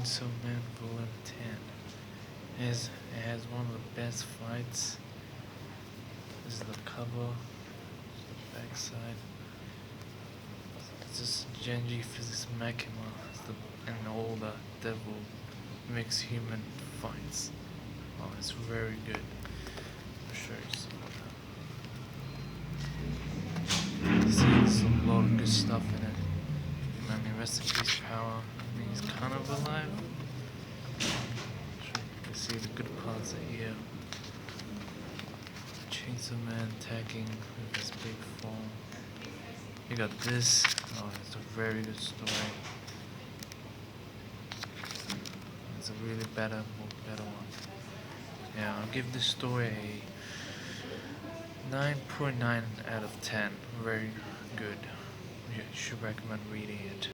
Chainsaw Man Volume 10. It has one of the best fights. This is the cover, the back side. It's just Genji Physics Makima, and all the devil mixed human fights. Oh, it's very good. I'll show you some of that. See, there's a lot of good stuff in it. I mean, rest in peace, Power. I mean, he's kind of alive. You can see the good parts are here. Chainsaw Man attacking with his big form. You got this. Oh, it's a very good story. It's a really better one. Yeah, I'll give this story a 9.9 out of 10. Very good. You should recommend reading it.